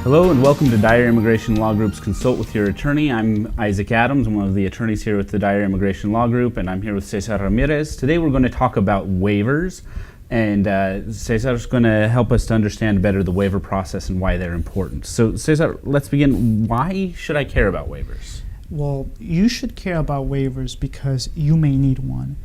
Hello and welcome to Dyer Immigration Law Group's Consult with Your Attorney. I'm Isaac Adams, one of the attorneys here with the Dyer Immigration Law Group, and I'm here with Cesar Ramirez. Today we're going to talk about waivers, and Cesar's going to help us to understand better the waiver process and why they're important. So Cesar, let's begin. Why should I care about waivers? Well, you should care about waivers because you may need one.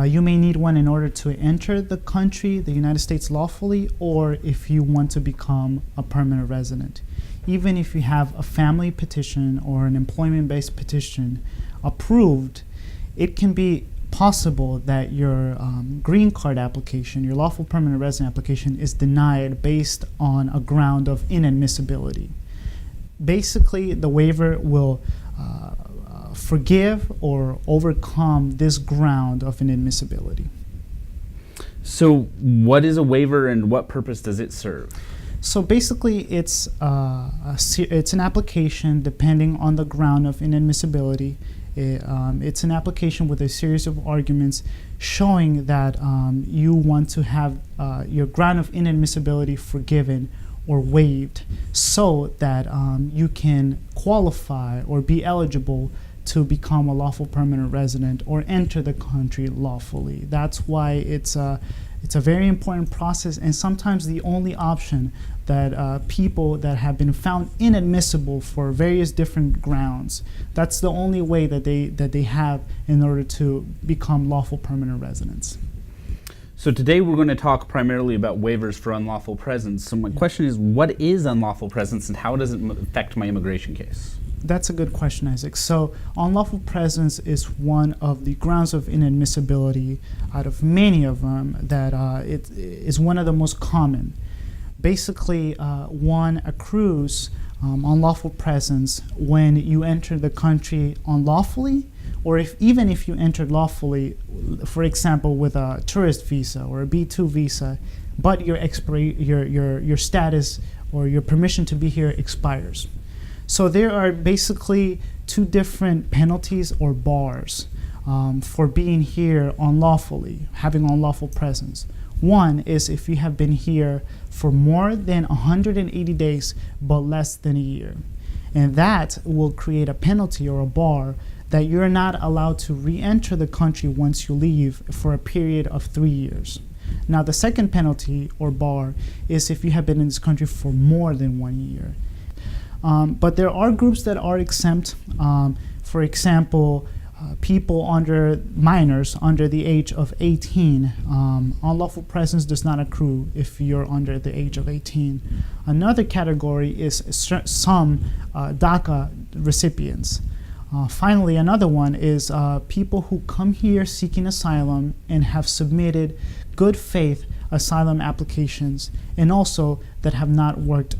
You may need one in order to enter the country, the United States, lawfully, or if you want to become a permanent resident. Even if you have a family petition or an employment-based petition approved, it can be possible that your green card application, your lawful permanent resident application, is denied based on a ground of inadmissibility. Basically, the waiver will forgive or overcome this ground of inadmissibility. So what is a waiver and what purpose does it serve? So basically it's an application depending on the ground of inadmissibility. It's an application with a series of arguments showing that you want to have your ground of inadmissibility forgiven or waived so that you can qualify or be eligible to become a lawful permanent resident or enter the country lawfully. That's why it's a very important process, and sometimes the only option that people that have been found inadmissible for various different grounds, that's the only way that they have in order to become lawful permanent residents. So today we're going to talk primarily about waivers for unlawful presence. So my question is, what is unlawful presence and how does it affect my immigration case? That's a good question, Isaac. So unlawful presence is one of the grounds of inadmissibility out of many of them that it is one of the most common. Basically, one accrues unlawful presence when you enter the country unlawfully, or even if you entered lawfully, for example, with a tourist visa or a B2 visa, but your status or your permission to be here expires. So there are basically two different penalties or bars for being here unlawfully, having unlawful presence. One is if you have been here for more than 180 days but less than a year. And that will create a penalty or a bar that you're not allowed to re-enter the country once you leave for a period of 3 years. Now the second penalty or bar is if you have been in this country for more than 1 year. But there are groups that are exempt. For example, minors under the age of 18. Unlawful presence does not accrue if you're under the age of 18. Another category is some DACA recipients. Finally, another one is people who come here seeking asylum and have submitted good faith asylum applications, and also that have not worked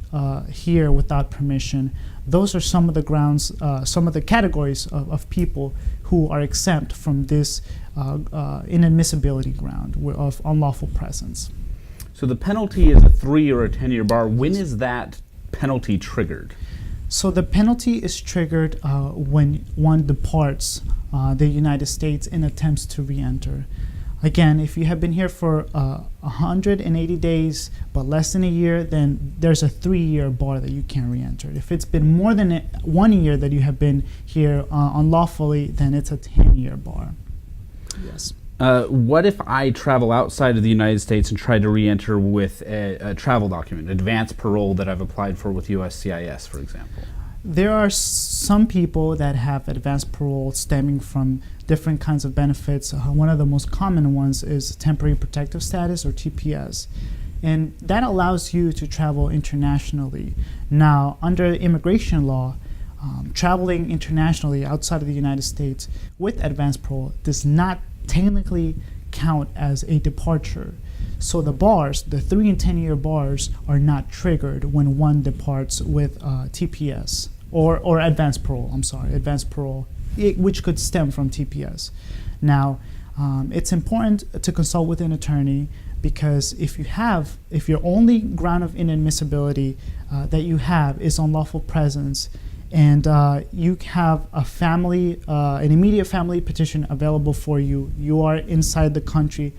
here without permission. Those are some of the grounds, some of the categories of people who are exempt from this inadmissibility ground of unlawful presence. So the penalty is a 3 or a 10-year bar. When is that penalty triggered? So the penalty is triggered when one departs the United States and attempts to re-enter. Again, if you have been here for 180 days but less than a year, then there's a 3-year bar that you can't re-enter. If it's been more than 1 year that you have been here unlawfully, then it's a 10-year bar. Yes. What if I travel outside of the United States and try to re-enter with a travel document, advance parole that I've applied for with USCIS, for example? There are some people that have advanced parole stemming from different kinds of benefits. One of the most common ones is temporary protective status, or TPS. And that allows you to travel internationally. Now, under immigration law, traveling internationally outside of the United States with advanced parole does not technically count as a departure. So the bars, the 3 and 10-year bars, are not triggered when one departs with TPS or advanced parole. Advanced parole, which could stem from TPS. Now, it's important to consult with an attorney, because if your only ground of inadmissibility that you have is unlawful presence, and you have an immediate family petition available for you, you are inside the country,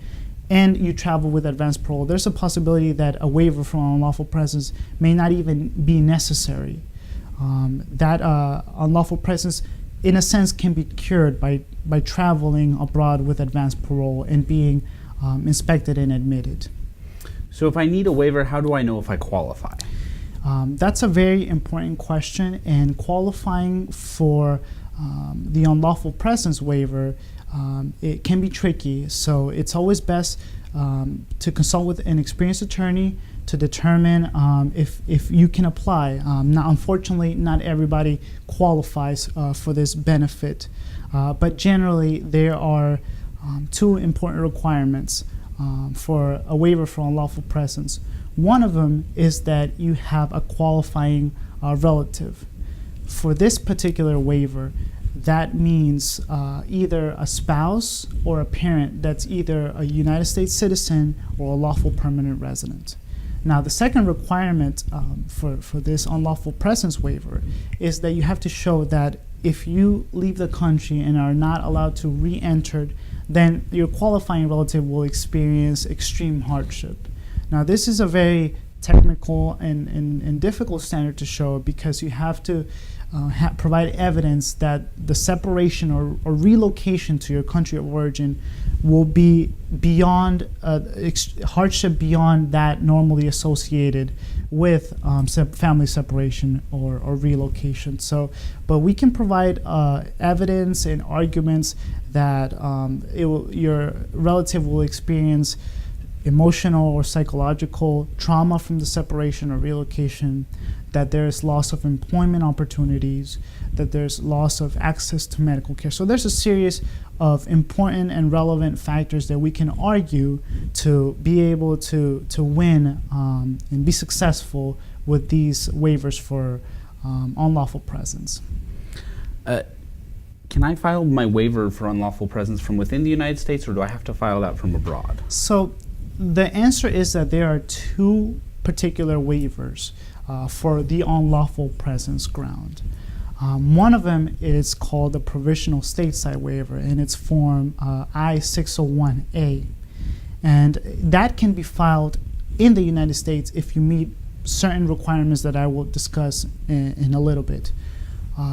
and you travel with advanced parole, there's a possibility that a waiver from unlawful presence may not even be necessary. That unlawful presence, in a sense, can be cured by traveling abroad with advanced parole and being inspected and admitted. So if I need a waiver, how do I know if I qualify? That's a very important question, and qualifying for the unlawful presence waiver, it can be tricky. So it's always best to consult with an experienced attorney to determine if you can apply. Unfortunately, not everybody qualifies for this benefit, but generally there are two important requirements for a waiver for unlawful presence. One of them is that you have a qualifying relative. For this particular waiver, that means either a spouse or a parent that's either a United States citizen or a lawful permanent resident. Now, the second requirement for this unlawful presence waiver is that you have to show that if you leave the country and are not allowed to re-enter, then your qualifying relative will experience extreme hardship. Now, this is a very technical and difficult standard to show, because you have to provide evidence that the separation or relocation to your country of origin will be beyond hardship beyond that normally associated with family separation or relocation. So, but we can provide evidence and arguments that your relative will experience emotional or psychological trauma from the separation or relocation, that there's loss of employment opportunities, that there's loss of access to medical care. So there's a series of important and relevant factors that we can argue to be able to win and be successful with these waivers for unlawful presence. Can I file my waiver for unlawful presence from within the United States, or do I have to file that from abroad? So the answer is that there are two particular waivers for the unlawful presence ground. One of them is called the provisional stateside waiver, and it's form I-601A. And that can be filed in the United States if you meet certain requirements that I will discuss in a little bit.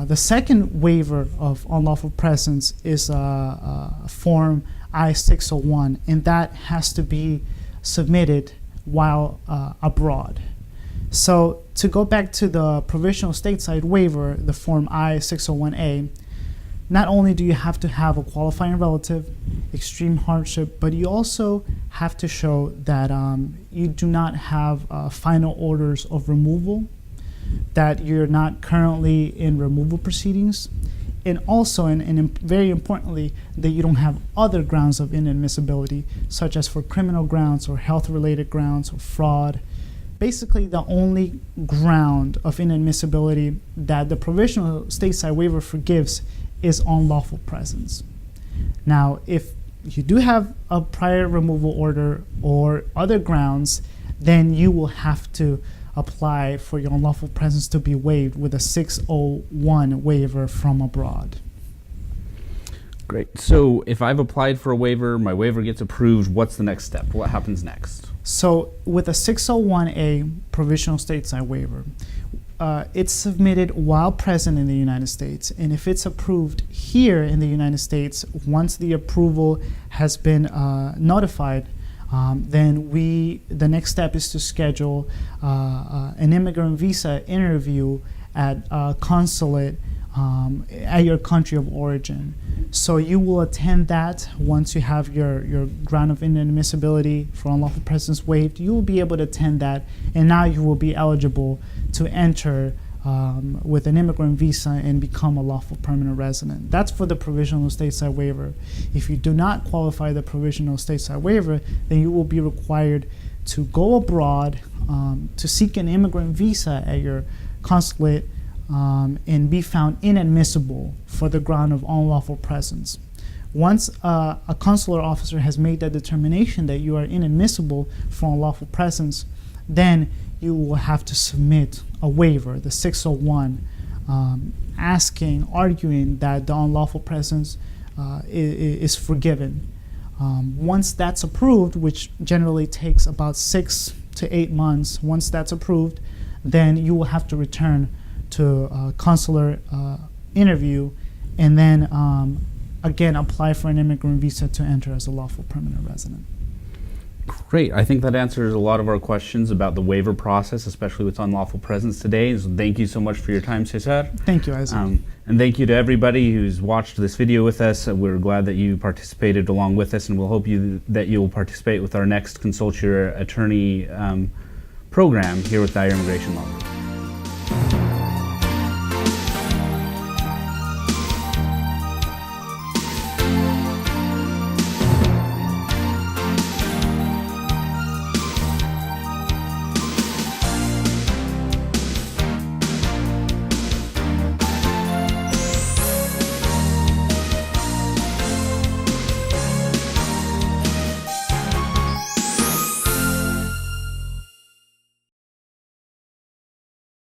The second waiver of unlawful presence is form I-601, and that has to be submitted while abroad. So to go back to the provisional stateside waiver, the form I-601A, not only do you have to have a qualifying relative, extreme hardship, but you also have to show that you do not have final orders of removal, that you're not currently in removal proceedings, and also, and very importantly, that you don't have other grounds of inadmissibility, such as for criminal grounds or health-related grounds or fraud. Basically, the only ground of inadmissibility that the provisional stateside waiver forgives is unlawful presence. Now, if you do have a prior removal order or other grounds, then you will have to apply for your unlawful presence to be waived with a 601 waiver from abroad. Great. So if I've applied for a waiver, my waiver gets approved, what's the next step? What happens next? So with a 601A provisional stateside waiver, it's submitted while present in the United States. And if it's approved here in the United States, once the approval has been notified, then the next step is to schedule an immigrant visa interview at a consulate at your country of origin. So you will attend that once you have your ground of inadmissibility for unlawful presence waived. You will be able to attend that, and now you will be eligible to enter with an immigrant visa and become a lawful permanent resident. That's for the provisional stateside waiver. If you do not qualify the provisional stateside waiver, then you will be required to go abroad to seek an immigrant visa at your consulate and be found inadmissible for the ground of unlawful presence. Once a consular officer has made that determination that you are inadmissible for unlawful presence, then you will have to submit a waiver, the 601, arguing that the unlawful presence is forgiven. Once that's approved, which generally takes about 6 to 8 months, once that's approved, then you will have to return to a consular interview and then again apply for an immigrant visa to enter as a lawful permanent resident. Great. I think that answers a lot of our questions about the waiver process, especially with unlawful presence today. So thank you so much for your time, Cesar. Thank you, Isaac. And thank you to everybody who's watched this video with us. We're glad that you participated along with us, and we'll hope that you'll participate with our next Consult Your Attorney program here with Dyer Immigration Law Group.